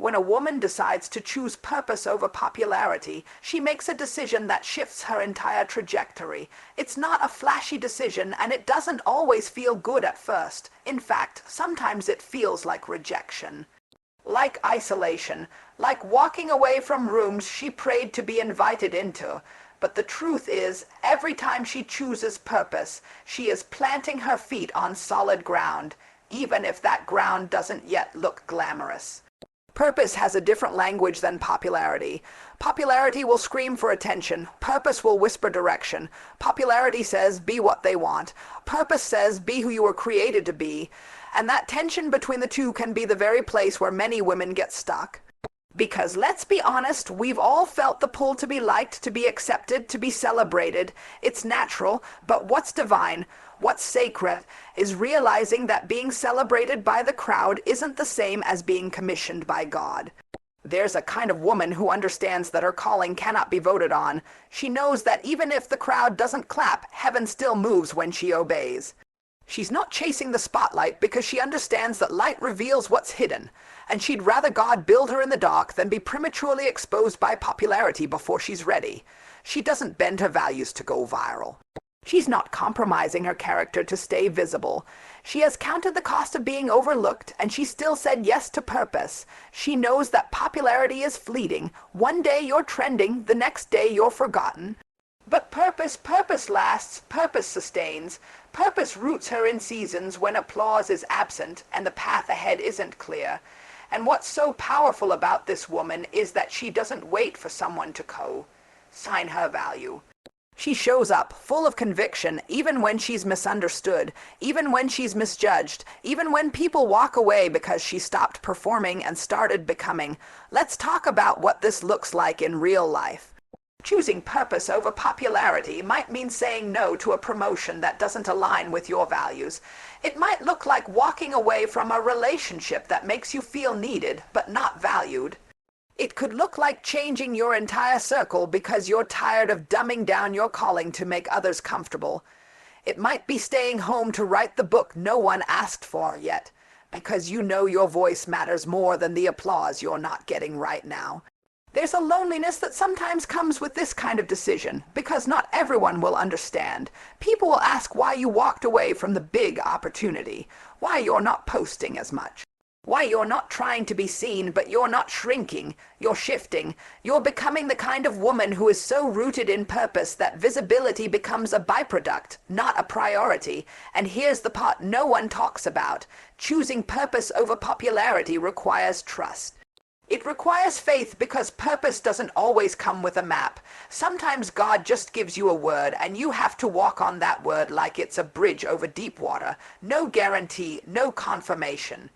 When a woman decides to choose purpose over popularity, she makes a decision that shifts her entire trajectory. It's not a flashy decision, and it doesn't always feel good at first. In fact, sometimes it feels like rejection. Like isolation, like walking away from rooms she prayed to be invited into. But the truth is, every time she chooses purpose, she is planting her feet on solid ground, even if that ground doesn't yet look glamorous. Purpose has a different language than popularity. Popularity will scream for attention. Purpose will whisper direction. Popularity says, be what they want. Purpose says, be who you were created to be. And that tension between the two can be the very place where many women get stuck. Because let's be honest, we've all felt the pull to be liked, to be accepted, to be celebrated. It's natural, but what's divine, what's sacred, is realizing that being celebrated by the crowd isn't the same as being commissioned by God. There's a kind of woman who understands that her calling cannot be voted on. She knows that even if the crowd doesn't clap, heaven still moves when she obeys. She's not chasing the spotlight because she understands that light reveals what's hidden, and she'd rather God build her in the dark than be prematurely exposed by popularity before she's ready. She doesn't bend her values to go viral. She's not compromising her character to stay visible. She has counted the cost of being overlooked, and she still said yes to purpose. She knows that popularity is fleeting. One day you're trending, the next day you're forgotten. But purpose lasts, purpose sustains. Purpose roots her in seasons when applause is absent and the path ahead isn't clear. And what's so powerful about this woman is that she doesn't wait for someone to co-sign her value. She shows up, full of conviction, even when she's misunderstood, even when she's misjudged, even when people walk away because she stopped performing and started becoming. Let's talk about what this looks like in real life. Choosing purpose over popularity might mean saying no to a promotion that doesn't align with your values. It might look like walking away from a relationship that makes you feel needed but not valued. It could look like changing your entire circle because you're tired of dumbing down your calling to make others comfortable. It might be staying home to write the book no one asked for yet, because you know your voice matters more than the applause you're not getting right now. There's a loneliness that sometimes comes with this kind of decision, because not everyone will understand. People will ask why you walked away from the big opportunity, why you're not posting as much, why you're not trying to be seen, but you're not shrinking, you're shifting. You're becoming the kind of woman who is so rooted in purpose that visibility becomes a byproduct, not a priority. And here's the part no one talks about. Choosing purpose over popularity requires trust. It requires faith because purpose doesn't always come with a map. Sometimes God just gives you a word and you have to walk on that word like it's a bridge over deep water. No guarantee, no confirmation.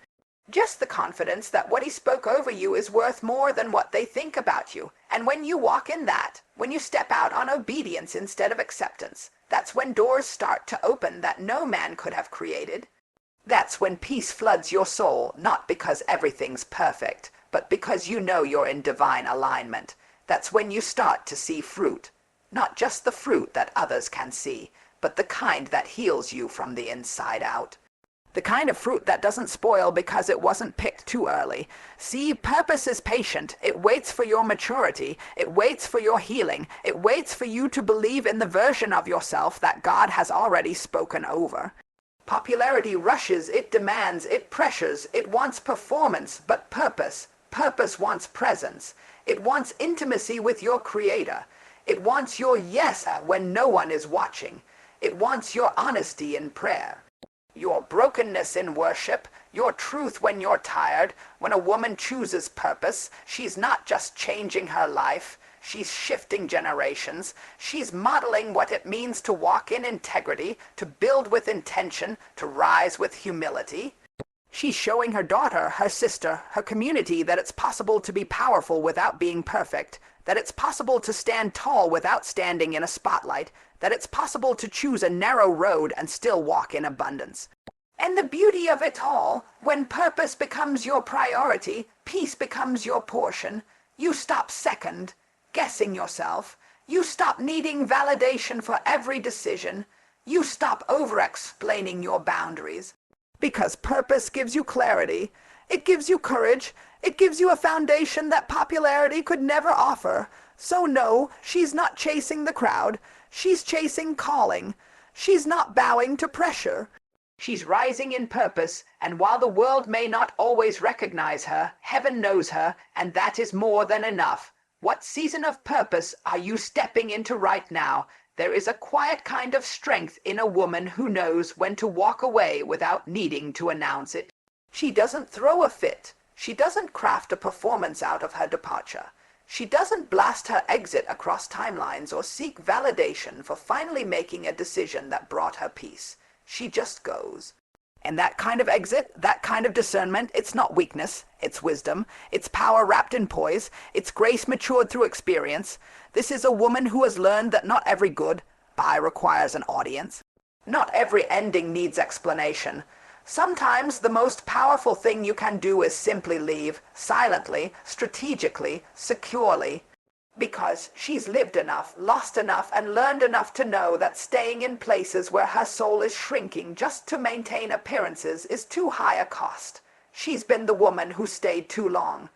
Just the confidence that what he spoke over you is worth more than what they think about you. And when you walk in that, when you step out on obedience instead of acceptance, that's when doors start to open that no man could have created. That's when peace floods your soul, not because everything's perfect, but because you know you're in divine alignment. That's when you start to see fruit. Not just the fruit that others can see, but the kind that heals you from the inside out. The kind of fruit that doesn't spoil because it wasn't picked too early. See, purpose is patient. It waits for your maturity. It waits for your healing. It waits for you to believe in the version of yourself that God has already spoken over. Popularity rushes, it demands, it pressures, it wants performance, but purpose wants presence. It wants intimacy with your Creator. It wants your yes when no one is watching. It wants your honesty in prayer, your brokenness in worship, your truth when you're tired. When a woman chooses purpose, she's not just changing her life, she's shifting generations. She's modeling what it means to walk in integrity, to build with intention, to rise with humility. She's showing her daughter, her sister, her community that it's possible to be powerful without being perfect, that it's possible to stand tall without standing in a spotlight, that it's possible to choose a narrow road and still walk in abundance. And the beauty of it all, when purpose becomes your priority, peace becomes your portion, you stop second guessing yourself, you stop needing validation for every decision, you stop over-explaining your boundaries. Because purpose gives you clarity. It gives you courage. It gives you a foundation that popularity could never offer. So no, she's not chasing the crowd. She's chasing calling. She's not bowing to pressure. She's rising in purpose, and while the world may not always recognize her, heaven knows her, and that is more than enough. What season of purpose are you stepping into right now? There is a quiet kind of strength in a woman who knows when to walk away without needing to announce it. She doesn't throw a fit. She doesn't craft a performance out of her departure. She doesn't blast her exit across timelines or seek validation for finally making a decision that brought her peace. She just goes. And that kind of exit, that kind of discernment, it's not weakness, it's wisdom, it's power wrapped in poise, it's grace matured through experience. This is a woman who has learned that not every good buy requires an audience. Not every ending needs explanation. Sometimes the most powerful thing you can do is simply leave, silently, strategically, securely. Because she's lived enough, lost enough, and learned enough to know that staying in places where her soul is shrinking just to maintain appearances is too high a cost. She's been the woman who stayed too long,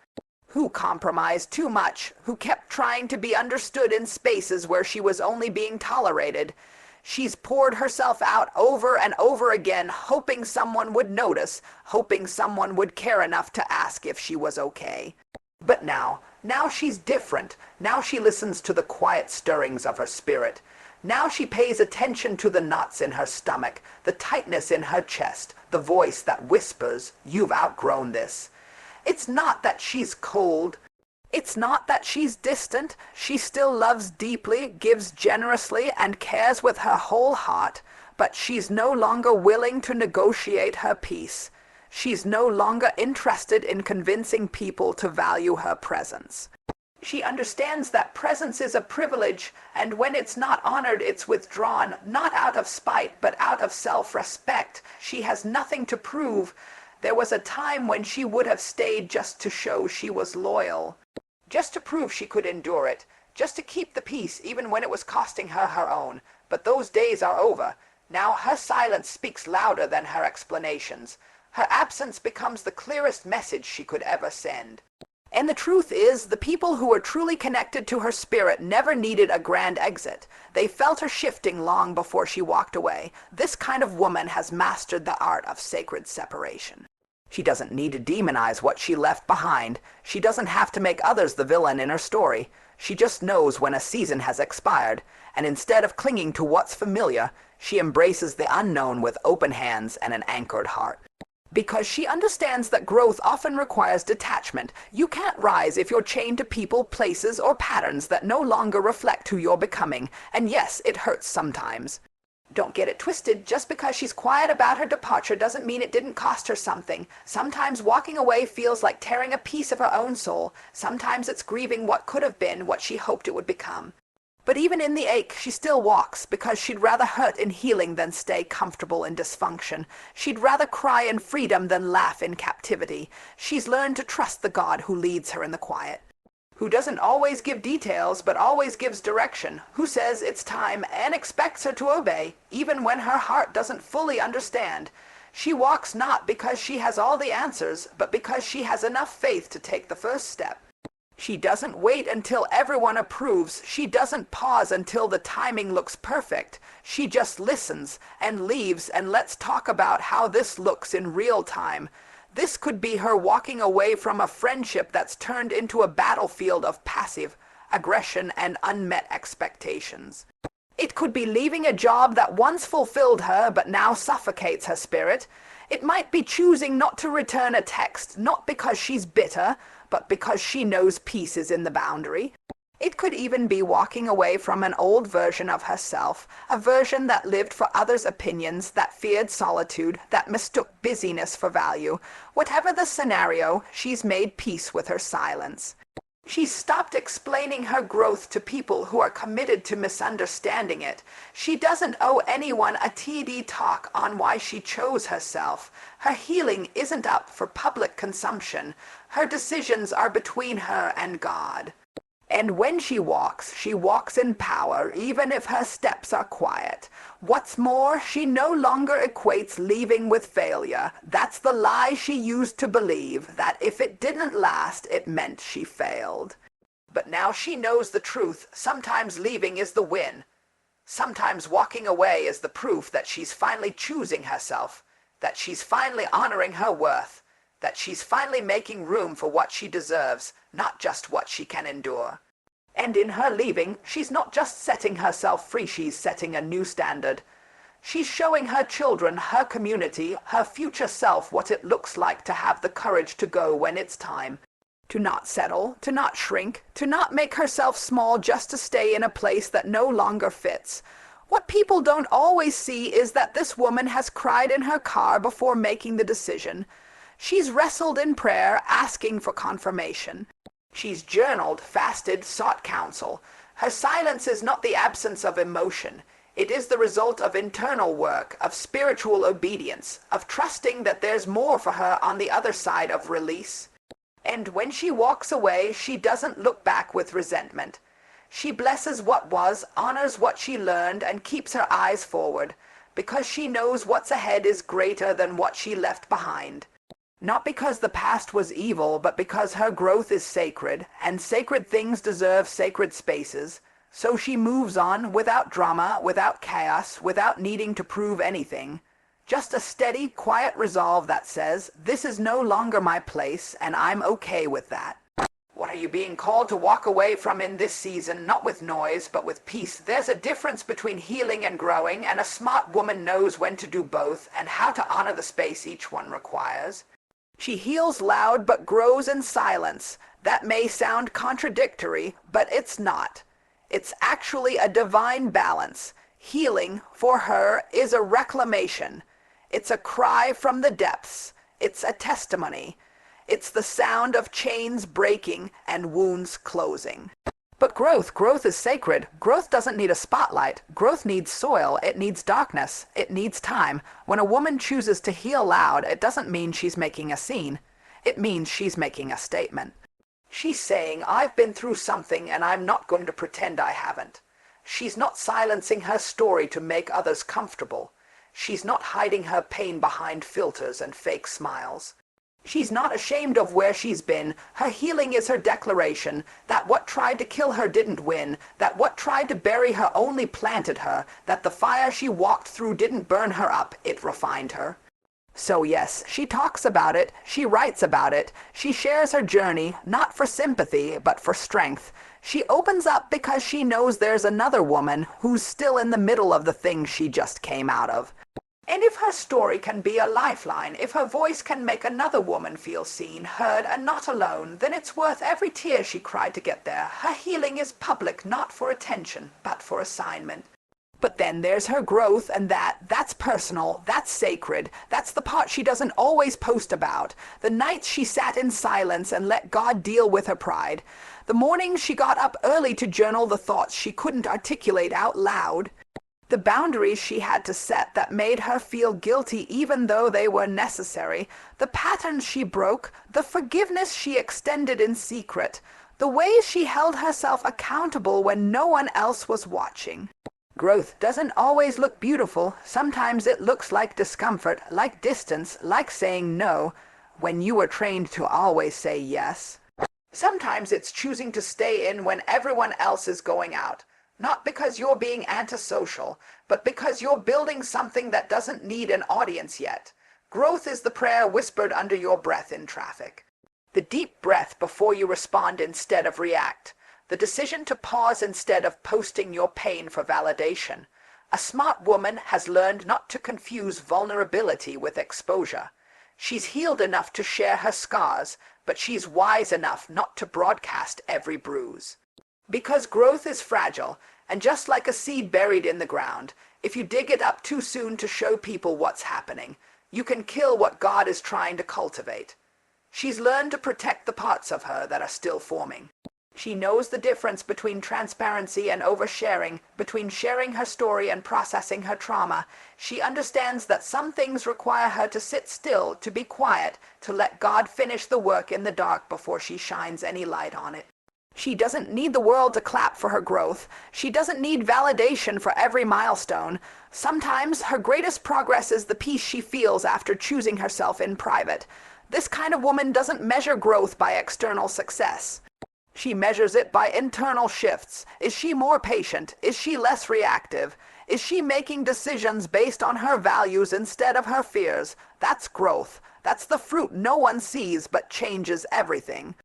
who compromised too much, who kept trying to be understood in spaces where she was only being tolerated. She's poured herself out over and over again, hoping someone would notice, hoping someone would care enough to ask if she was okay. But now she's different. Now she listens to the quiet stirrings of her spirit. Now she pays attention to the knots in her stomach, the tightness in her chest, the voice that whispers, "You've outgrown this." It's not that she's cold. It's not that she's distant. She still loves deeply, gives generously, and cares with her whole heart. But she's no longer willing to negotiate her peace. She's no longer interested in convincing people to value her presence. She understands that presence is a privilege, and when it's not honored, it's withdrawn, not out of spite, but out of self-respect. She has nothing to prove. There was a time when she would have stayed just to show she was loyal, just to prove she could endure it, just to keep the peace even when it was costing her her own. But those days are over. Now her silence speaks louder than her explanations. Her absence becomes the clearest message she could ever send. And the truth is, the people who were truly connected to her spirit never needed a grand exit. They felt her shifting long before she walked away. This kind of woman has mastered the art of sacred separation. She doesn't need to demonize what she left behind. She doesn't have to make others the villain in her story. She just knows when a season has expired, and instead of clinging to what's familiar, she embraces the unknown with open hands and an anchored heart. Because she understands that growth often requires detachment. You can't rise if you're chained to people, places, or patterns that no longer reflect who you're becoming. And yes, it hurts sometimes. Don't get it twisted. Just because she's quiet about her departure doesn't mean it didn't cost her something. Sometimes walking away feels like tearing a piece of her own soul. Sometimes it's grieving what could have been, what she hoped it would become. But even in the ache, she still walks, because she'd rather hurt in healing than stay comfortable in dysfunction. She'd rather cry in freedom than laugh in captivity. She's learned to trust the God who leads her in the quiet, who doesn't always give details, but always gives direction, who says it's time and expects her to obey, even when her heart doesn't fully understand. She walks not because she has all the answers, but because she has enough faith to take the first step. She doesn't wait until everyone approves. She doesn't pause until the timing looks perfect. She just listens and leaves and lets talk about how this looks in real time. This could be her walking away from a friendship that's turned into a battlefield of passive aggression and unmet expectations. It could be leaving a job that once fulfilled her but now suffocates her spirit. It might be choosing not to return a text, not because she's bitter, but because she knows peace is in the boundary. It could even be walking away from an old version of herself, a version that lived for others' opinions, that feared solitude, that mistook busyness for value. Whatever the scenario, she's made peace with her silence. She's stopped explaining her growth to people who are committed to misunderstanding it. She doesn't owe anyone a TED talk on why she chose herself. Her healing isn't up for public consumption. Her decisions are between her and God. And when she walks in power, even if her steps are quiet. What's more, she no longer equates leaving with failure. That's the lie she used to believe, that if it didn't last, it meant she failed. But now she knows the truth. Sometimes leaving is the win. Sometimes walking away is the proof that she's finally choosing herself, that she's finally honoring her worth, that she's finally making room for what she deserves, not just what she can endure. And in her leaving, she's not just setting herself free, she's setting a new standard. She's showing her children, her community, her future self what it looks like to have the courage to go when it's time. To not settle, to not shrink, to not make herself small just to stay in a place that no longer fits. What people don't always see is that this woman has cried in her car before making the decision. She's wrestled in prayer, asking for confirmation. She's journaled, fasted, sought counsel. Her silence is not the absence of emotion. It is the result of internal work, of spiritual obedience, of trusting that there's more for her on the other side of release. And when she walks away, she doesn't look back with resentment. She blesses what was, honors what she learned, and keeps her eyes forward, because she knows what's ahead is greater than what she left behind. Not because the past was evil, but because her growth is sacred, and sacred things deserve sacred spaces. So she moves on, without drama, without chaos, without needing to prove anything. Just a steady, quiet resolve that says, this is no longer my place, and I'm okay with that. What are you being called to walk away from in this season? Not with noise, but with peace. There's a difference between healing and growing, and a smart woman knows when to do both, and how to honor the space each one requires. She heals loud, but grows in silence. That may sound contradictory, but it's not. It's actually a divine balance. Healing, for her, is a reclamation. It's a cry from the depths. It's a testimony. It's the sound of chains breaking and wounds closing. But growth is sacred. Growth doesn't need a spotlight. Growth needs soil. It needs darkness. It needs time. When a woman chooses to heal loud, it doesn't mean she's making a scene. It means she's making a statement. She's saying, I've been through something and I'm not going to pretend I haven't. She's not silencing her story to make others comfortable. She's not hiding her pain behind filters and fake smiles. She's not ashamed of where she's been. Her healing is her declaration that what tried to kill her didn't win, that what tried to bury her only planted her, that the fire she walked through didn't burn her up, it refined her. So yes, she talks about it, she writes about it, she shares her journey, not for sympathy, but for strength. She opens up because she knows there's another woman who's still in the middle of the thing she just came out of. And if her story can be a lifeline, if her voice can make another woman feel seen, heard, and not alone, then it's worth every tear she cried to get there. Her healing is public, not for attention, but for assignment. But then there's her growth, and that's personal, that's sacred, that's the part she doesn't always post about. The nights she sat in silence and let God deal with her pride. The mornings she got up early to journal the thoughts she couldn't articulate out loud. The boundaries she had to set that made her feel guilty even though they were necessary. The patterns she broke, the forgiveness she extended in secret. The ways she held herself accountable when no one else was watching. Growth doesn't always look beautiful. Sometimes it looks like discomfort, like distance, like saying no, when you were trained to always say yes. Sometimes it's choosing to stay in when everyone else is going out. Not because you're being antisocial, but because you're building something that doesn't need an audience yet. Growth is the prayer whispered under your breath in traffic. The deep breath before you respond instead of react. The decision to pause instead of posting your pain for validation. A smart woman has learned not to confuse vulnerability with exposure. She's healed enough to share her scars, but she's wise enough not to broadcast every bruise. Because growth is fragile, and just like a seed buried in the ground, if you dig it up too soon to show people what's happening, you can kill what God is trying to cultivate. She's learned to protect the parts of her that are still forming. She knows the difference between transparency and oversharing, between sharing her story and processing her trauma. She understands that some things require her to sit still, to be quiet, to let God finish the work in the dark before she shines any light on it. She doesn't need the world to clap for her growth. She doesn't need validation for every milestone. Sometimes her greatest progress is the peace she feels after choosing herself in private. This kind of woman doesn't measure growth by external success. She measures it by internal shifts. Is she more patient? Is she less reactive? Is she making decisions based on her values instead of her fears? That's growth. That's the fruit no one sees but changes everything.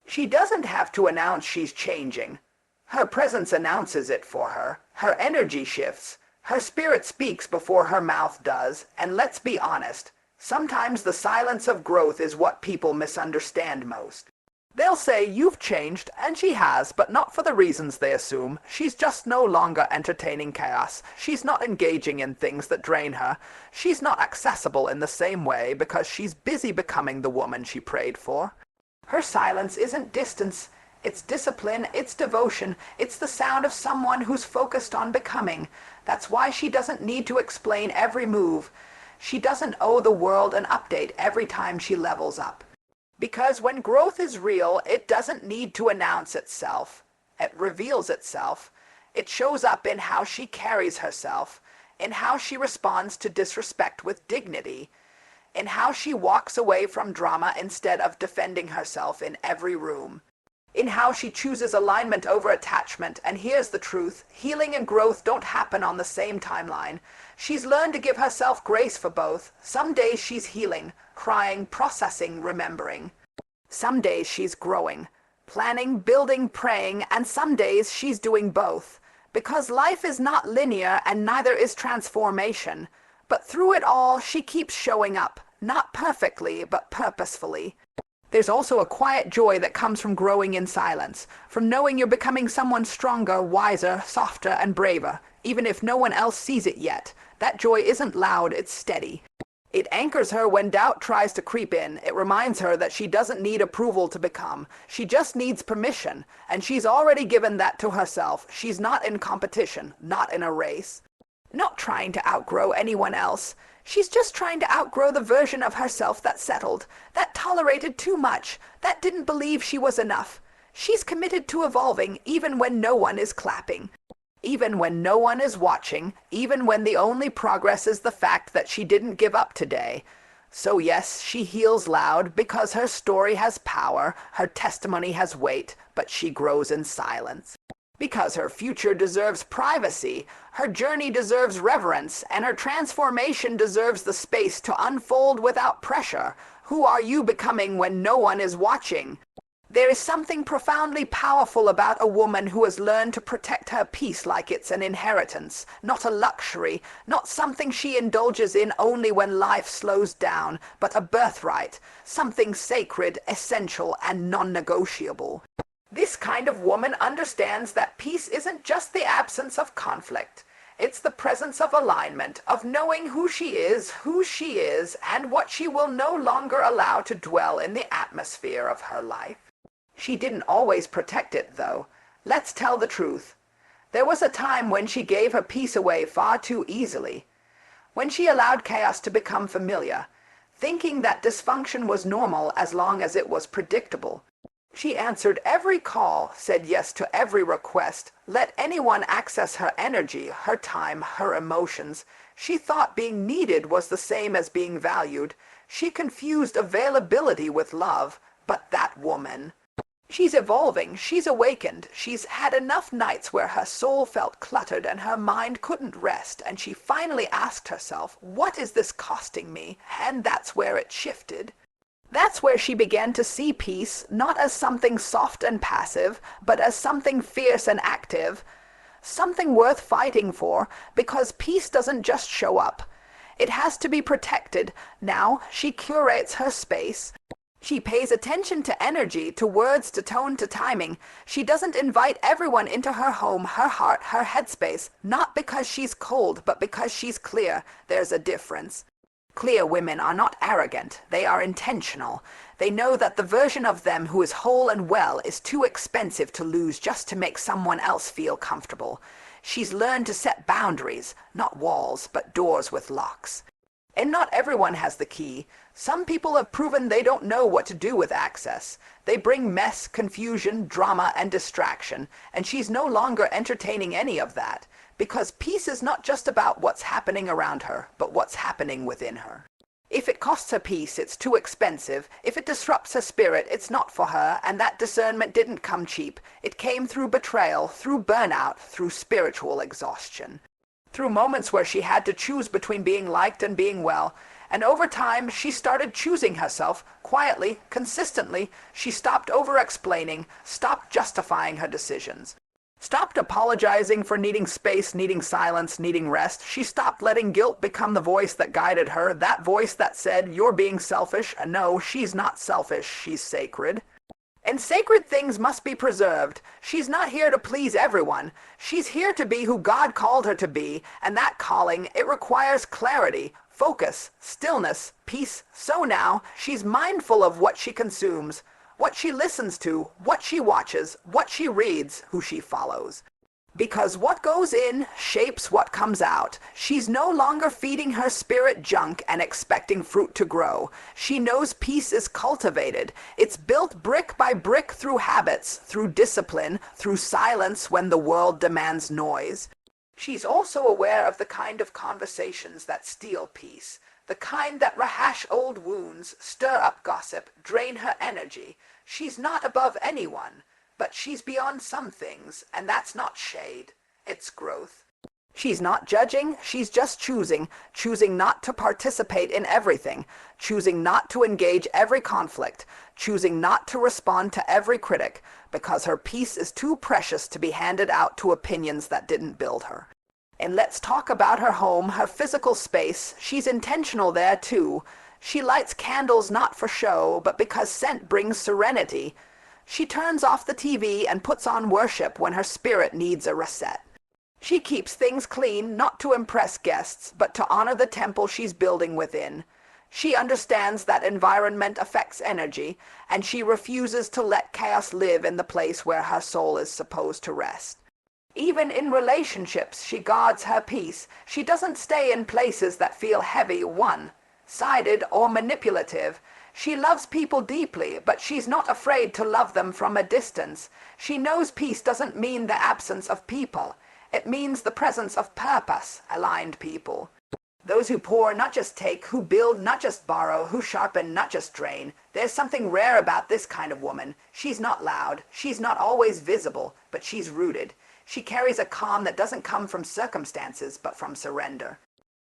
She doesn't have to announce she's changing. Her presence announces it for her. Her energy shifts. Her spirit speaks before her mouth does. And let's be honest, sometimes the silence of growth is what people misunderstand most. They'll say, you've changed, and she has, but not for the reasons they assume. She's just no longer entertaining chaos. She's not engaging in things that drain her. She's not accessible in the same way because she's busy becoming the woman she prayed for. Her silence isn't distance. It's discipline, it's devotion, it's the sound of someone who's focused on becoming. That's why she doesn't need to explain every move. She doesn't owe the world an update every time she levels up. Because when growth is real, it doesn't need to announce itself. It reveals itself. It shows up in how she carries herself, in how she responds to disrespect with dignity, in how she walks away from drama instead of defending herself in every room, in how she chooses alignment over attachment. And here's the truth, healing and growth don't happen on the same timeline. She's learned to give herself grace for both. Some days she's healing, crying, processing, remembering. Some days she's growing, planning, building, praying, and some days she's doing both. Because life is not linear and neither is transformation. But through it all, she keeps showing up, not perfectly, but purposefully. There's also a quiet joy that comes from growing in silence, from knowing you're becoming someone stronger, wiser, softer, and braver, even if no one else sees it yet. That joy isn't loud, it's steady. It anchors her when doubt tries to creep in. It reminds her that she doesn't need approval to become. She just needs permission, and she's already given that to herself. She's not in competition, not in a race. Not trying to outgrow anyone else. She's just trying to outgrow the version of herself that settled, that tolerated too much, that didn't believe she was enough. She's committed to evolving even when no one is clapping, even when no one is watching, even when the only progress is the fact that she didn't give up today. So yes, she heals loud because her story has power, her testimony has weight, but she grows in silence. Because her future deserves privacy, her journey deserves reverence, and her transformation deserves the space to unfold without pressure. Who are you becoming when no one is watching? There is something profoundly powerful about a woman who has learned to protect her peace like it's an inheritance, not a luxury, not something she indulges in only when life slows down, but a birthright, something sacred, essential, and non-negotiable. This kind of woman understands that peace isn't just the absence of conflict. It's the presence of alignment, of knowing who she is, and what she will no longer allow to dwell in the atmosphere of her life. She didn't always protect it, though. Let's tell the truth. There was a time when she gave her peace away far too easily, when she allowed chaos to become familiar, thinking that dysfunction was normal as long as it was predictable. She answered every call, said yes to every request, let anyone access her energy, her time, her emotions. She thought being needed was the same as being valued. She confused availability with love. But that woman, she's evolving, she's awakened, she's had enough nights where her soul felt cluttered and her mind couldn't rest, and she finally asked herself, what is this costing me? And that's where it shifted. That's where she began to see peace, not as something soft and passive, but as something fierce and active, something worth fighting for, because peace doesn't just show up. It has to be protected. Now she curates her space. She pays attention to energy, to words, to tone, to timing. She doesn't invite everyone into her home, her heart, her headspace, not because she's cold, but because she's clear. There's a difference. Clear women are not arrogant, they are intentional. They know that the version of them who is whole and well is too expensive to lose just to make someone else feel comfortable. She's learned to set boundaries, not walls, but doors with locks. And not everyone has the key. Some people have proven they don't know what to do with access. They bring mess, confusion, drama, and distraction, and she's no longer entertaining any of that, because peace is not just about what's happening around her, but what's happening within her. If it costs her peace, it's too expensive. If it disrupts her spirit, it's not for her, and that discernment didn't come cheap. It came through betrayal, through burnout, through spiritual exhaustion. Through moments where she had to choose between being liked and being well. And over time, she started choosing herself, quietly, consistently. She stopped over-explaining, stopped justifying her decisions. Stopped apologizing for needing space, needing silence, needing rest. She stopped letting guilt become the voice that guided her, that voice that said, "You're being selfish." No, she's not selfish, she's sacred. And sacred things must be preserved. She's not here to please everyone. She's here to be who God called her to be, and that calling, it requires clarity, focus, stillness, peace. So now, she's mindful of what she consumes, what she listens to, what she watches, what she reads, who she follows. Because what goes in shapes what comes out. She's no longer feeding her spirit junk and expecting fruit to grow. She knows peace is cultivated. It's built brick by brick through habits, through discipline, through silence when the world demands noise. She's also aware of the kind of conversations that steal peace, the kind that rehash old wounds, stir up gossip, drain her energy. She's not above anyone. But she's beyond some things, and that's not shade, it's growth. She's not judging, she's just choosing not to participate in everything, choosing not to engage every conflict, choosing not to respond to every critic, because her peace is too precious to be handed out to opinions that didn't build her. And let's talk about her home, her physical space. She's intentional there too. She lights candles not for show, but because scent brings serenity. She turns off the TV and puts on worship when her spirit needs a reset. She keeps things clean, not to impress guests, but to honor the temple she's building within. She understands that environment affects energy, and she refuses to let chaos live in the place where her soul is supposed to rest. Even in relationships, she guards her peace. She doesn't stay in places that feel heavy, one-sided, or manipulative. She loves people deeply, but she's not afraid to love them from a distance. She knows peace doesn't mean the absence of people. It means the presence of purpose-aligned people. Those who pour, not just take, who build, not just borrow, who sharpen, not just drain. There's something rare about this kind of woman. She's not loud, she's not always visible, but she's rooted. She carries a calm that doesn't come from circumstances, but from surrender.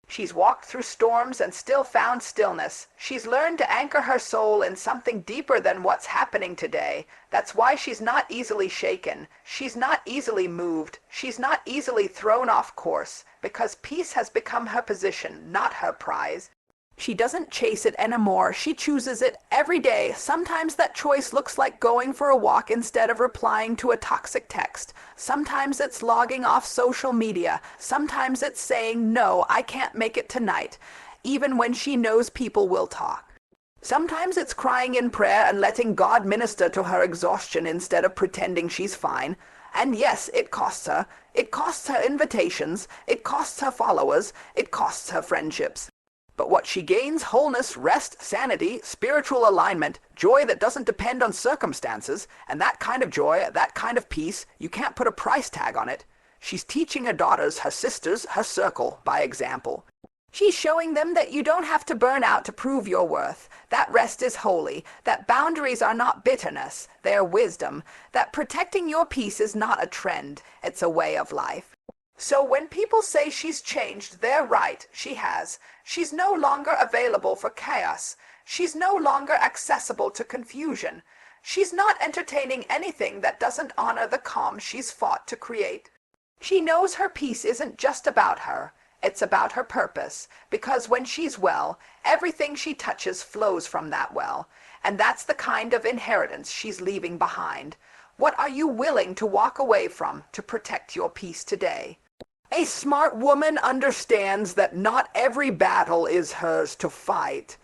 She's walked through storms and still found stillness. She's learned to anchor her soul in something deeper than what's happening today. That's why she's not easily shaken. She's not easily moved. She's not easily thrown off course, because peace has become her position, not her prize. She doesn't chase it anymore. She chooses it every day. Sometimes that choice looks like going for a walk instead of replying to a toxic text. Sometimes it's logging off social media. Sometimes it's saying, "No, I can't make it tonight," even when she knows people will talk. Sometimes it's crying in prayer and letting God minister to her exhaustion instead of pretending she's fine. And yes, it costs her. It costs her invitations. It costs her followers. It costs her friendships. But what she gains, wholeness, rest, sanity, spiritual alignment, joy that doesn't depend on circumstances, and that kind of joy, that kind of peace, you can't put a price tag on it. She's teaching her daughters, her sisters, her circle, by example. She's showing them that you don't have to burn out to prove your worth, that rest is holy, that boundaries are not bitterness, they're wisdom, that protecting your peace is not a trend, it's a way of life. So when people say she's changed, they're right, she has. She's no longer available for chaos. She's no longer accessible to confusion. She's not entertaining anything that doesn't honor the calm she's fought to create. She knows her peace isn't just about her. It's about her purpose, because when she's well, everything she touches flows from that well. And that's the kind of inheritance she's leaving behind. What are you willing to walk away from to protect your peace today? A smart woman understands that not every battle is hers to fight.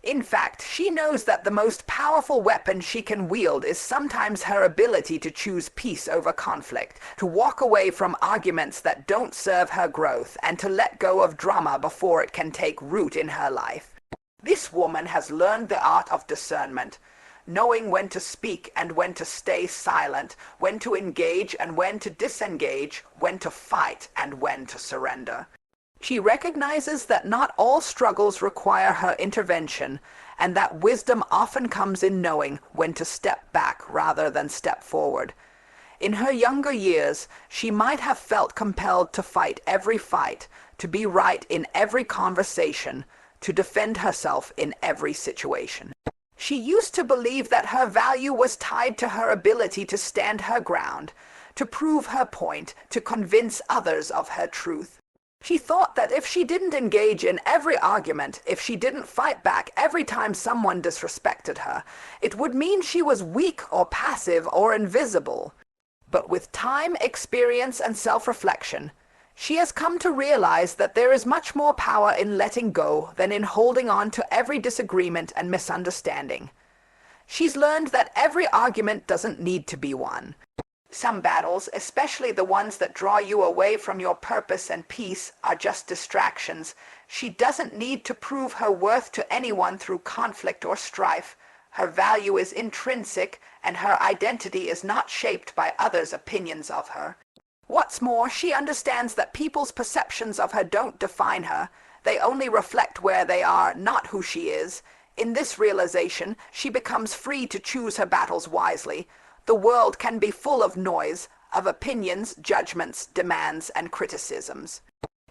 In fact, she knows that the most powerful weapon she can wield is sometimes her ability to choose peace over conflict, to walk away from arguments that don't serve her growth, and to let go of drama before it can take root in her life. This woman has learned the art of discernment, knowing when to speak and when to stay silent, when to engage and when to disengage, when to fight and when to surrender. She recognizes that not all struggles require her intervention, and that wisdom often comes in knowing when to step back rather than step forward. In her younger years, she might have felt compelled to fight every fight, to be right in every conversation, to defend herself in every situation. She used to believe that her value was tied to her ability to stand her ground, to prove her point, to convince others of her truth. She thought that if she didn't engage in every argument, if she didn't fight back every time someone disrespected her, it would mean she was weak or passive or invisible. But with time, experience, and self-reflection, she has come to realize that there is much more power in letting go than in holding on to every disagreement and misunderstanding. She's learned that every argument doesn't need to be won. Some battles, especially the ones that draw you away from your purpose and peace, are just distractions. She doesn't need to prove her worth to anyone through conflict or strife. Her value is intrinsic, and her identity is not shaped by others' opinions of her. What's more, she understands that people's perceptions of her don't define her. They only reflect where they are, not who she is. In this realization, she becomes free to choose her battles wisely. The world can be full of noise, of opinions, judgments, demands, and criticisms.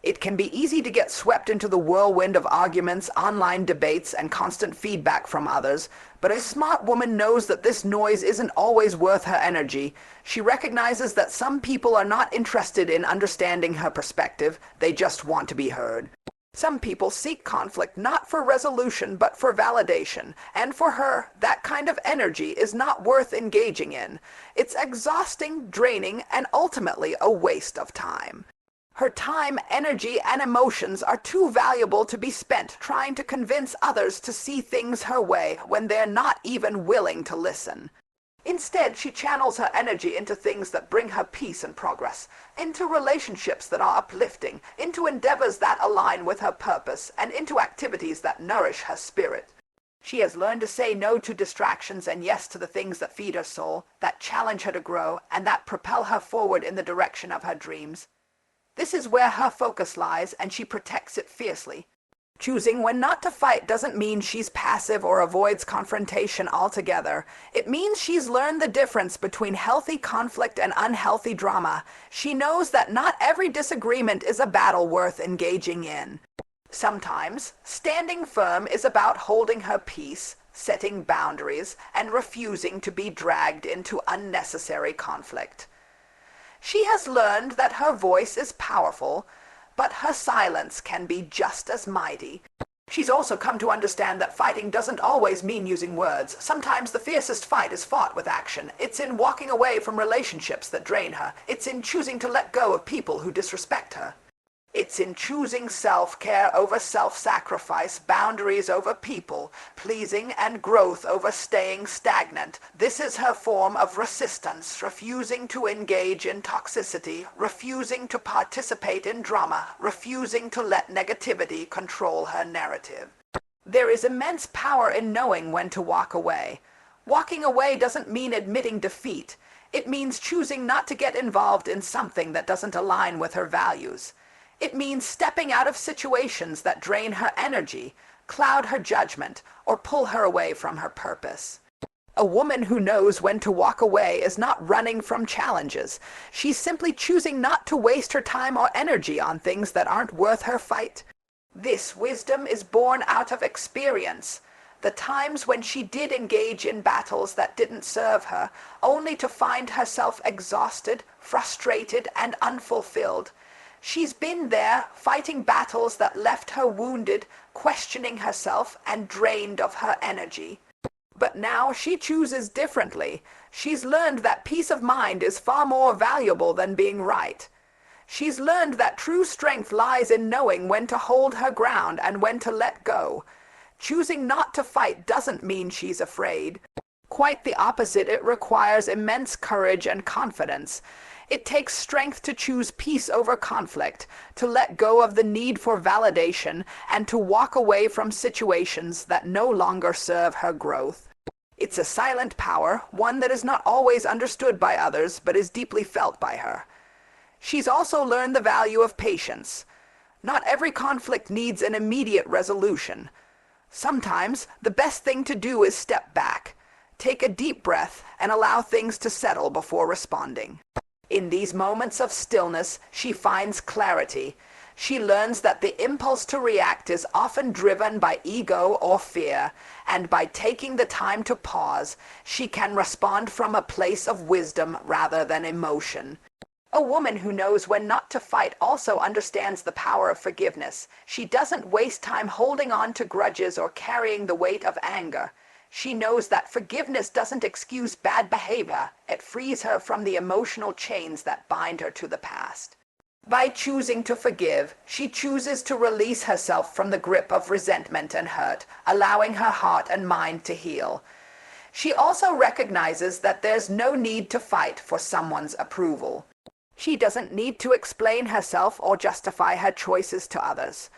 It can be easy to get swept into the whirlwind of arguments, online debates, and constant feedback from others, but a smart woman knows that this noise isn't always worth her energy. She recognizes that some people are not interested in understanding her perspective, they just want to be heard. Some people seek conflict not for resolution but for validation, and for her, that kind of energy is not worth engaging in. It's exhausting, draining, and ultimately a waste of time. Her time, energy, and emotions are too valuable to be spent trying to convince others to see things her way when they're not even willing to listen. Instead, she channels her energy into things that bring her peace and progress, into relationships that are uplifting, into endeavors that align with her purpose, and into activities that nourish her spirit. She has learned to say no to distractions and yes to the things that feed her soul, that challenge her to grow, and that propel her forward in the direction of her dreams. This is where her focus lies, and she protects it fiercely. Choosing when not to fight doesn't mean she's passive or avoids confrontation altogether. It means she's learned the difference between healthy conflict and unhealthy drama. She knows that not every disagreement is a battle worth engaging in. Sometimes, standing firm is about holding her peace, setting boundaries, and refusing to be dragged into unnecessary conflict. She has learned that her voice is powerful, but her silence can be just as mighty. She's also come to understand that fighting doesn't always mean using words. Sometimes the fiercest fight is fought with action. It's in walking away from relationships that drain her. It's in choosing to let go of people who disrespect her. It's in choosing self-care over self-sacrifice, boundaries over people, pleasing and growth over staying stagnant. This is her form of resistance, refusing to engage in toxicity, refusing to participate in drama, refusing to let negativity control her narrative. There is immense power in knowing when to walk away. Walking away doesn't mean admitting defeat. It means choosing not to get involved in something that doesn't align with her values. It means stepping out of situations that drain her energy, cloud her judgment, or pull her away from her purpose. A woman who knows when to walk away is not running from challenges. She's simply choosing not to waste her time or energy on things that aren't worth her fight. This wisdom is born out of experience. The times when she did engage in battles that didn't serve her, only to find herself exhausted, frustrated, and unfulfilled. She's been there, fighting battles that left her wounded, questioning herself, and drained of her energy. But now she chooses differently. She's learned that peace of mind is far more valuable than being right. She's learned that true strength lies in knowing when to hold her ground and when to let go. Choosing not to fight doesn't mean she's afraid. Quite the opposite, it requires immense courage and confidence. It takes strength to choose peace over conflict, to let go of the need for validation, and to walk away from situations that no longer serve her growth. It's a silent power, one that is not always understood by others, but is deeply felt by her. She's also learned the value of patience. Not every conflict needs an immediate resolution. Sometimes the best thing to do is step back, take a deep breath, and allow things to settle before responding. In these moments of stillness, she finds clarity. She learns that the impulse to react is often driven by ego or fear, and by taking the time to pause, she can respond from a place of wisdom rather than emotion. A woman who knows when not to fight also understands the power of forgiveness. She doesn't waste time holding on to grudges or carrying the weight of anger. She knows that forgiveness doesn't excuse bad behavior. It frees her from the emotional chains that bind her to the past. By choosing to forgive, she chooses to release herself from the grip of resentment and hurt, allowing her heart and mind to heal. She also recognizes that there's no need to fight for someone's approval. She doesn't need to explain herself or justify her choices to others.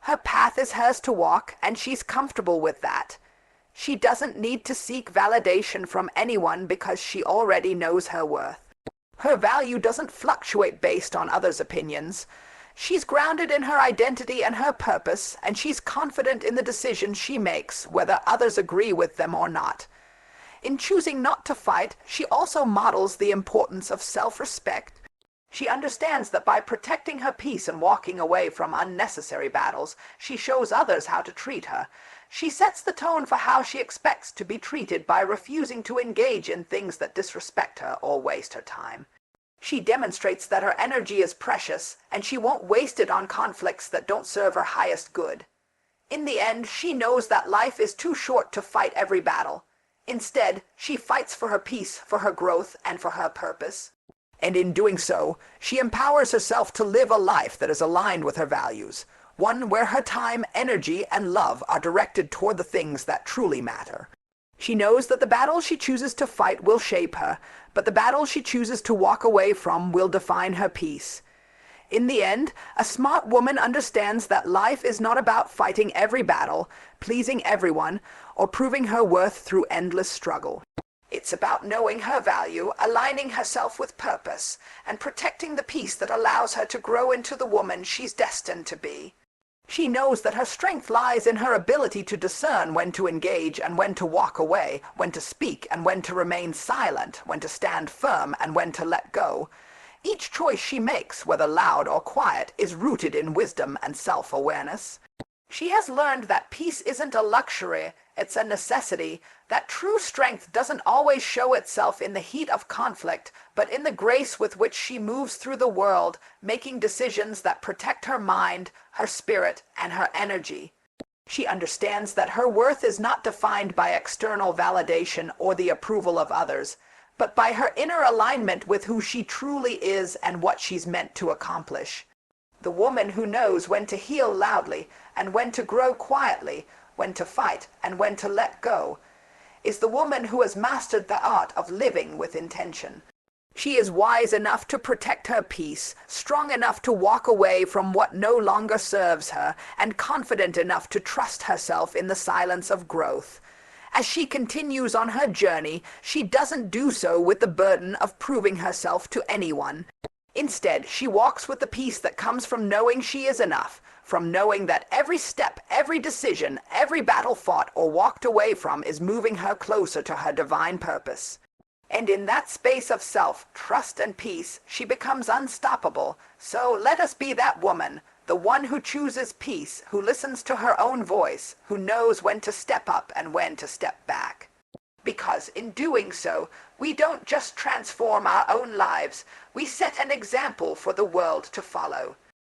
Her path is hers to walk, and she's comfortable with that. She doesn't need to seek validation from anyone because she already knows her worth. Her value doesn't fluctuate based on others' opinions. She's grounded in her identity and her purpose, and she's confident in the decisions she makes, whether others agree with them or not. In choosing not to fight, she also models the importance of self-respect. She understands that by protecting her peace and walking away from unnecessary battles, she shows others how to treat her. She sets the tone for how she expects to be treated by refusing to engage in things that disrespect her or waste her time. She demonstrates that her energy is precious, and she won't waste it on conflicts that don't serve her highest good. In the end, she knows that life is too short to fight every battle. Instead, she fights for her peace, for her growth, and for her purpose. And in doing so, she empowers herself to live a life that is aligned with her values, one where her time, energy, and love are directed toward the things that truly matter. She knows that the battles she chooses to fight will shape her, but the battles she chooses to walk away from will define her peace. In the end, a smart woman understands that life is not about fighting every battle, pleasing everyone, or proving her worth through endless struggle. It's about knowing her value, aligning herself with purpose, and protecting the peace that allows her to grow into the woman she's destined to be. She knows that her strength lies in her ability to discern when to engage and when to walk away, when to speak and when to remain silent, when to stand firm and when to let go. Each choice she makes, whether loud or quiet, is rooted in wisdom and self-awareness. She has learned that peace isn't a luxury, it's a necessity, that true strength doesn't always show itself in the heat of conflict, but in the grace with which she moves through the world, making decisions that protect her mind, her spirit, and her energy. She understands that her worth is not defined by external validation or the approval of others, but by her inner alignment with who she truly is and what she's meant to accomplish. The woman who knows when to heal loudly and when to grow quietly, when to fight and when to let go, is the woman who has mastered the art of living with intention. She is wise enough to protect her peace, strong enough to walk away from what no longer serves her, and confident enough to trust herself in the silence of growth. As she continues on her journey, she doesn't do so with the burden of proving herself to anyone. Instead, she walks with the peace that comes from knowing she is enough, from knowing that every step, every decision, every battle fought or walked away from is moving her closer to her divine purpose. And in that space of self, trust, and peace, she becomes unstoppable. So let us be that woman, the one who chooses peace, who listens to her own voice, who knows when to step up and when to step back. Because in doing so, we don't just transform our own lives, we set an example for the world to follow.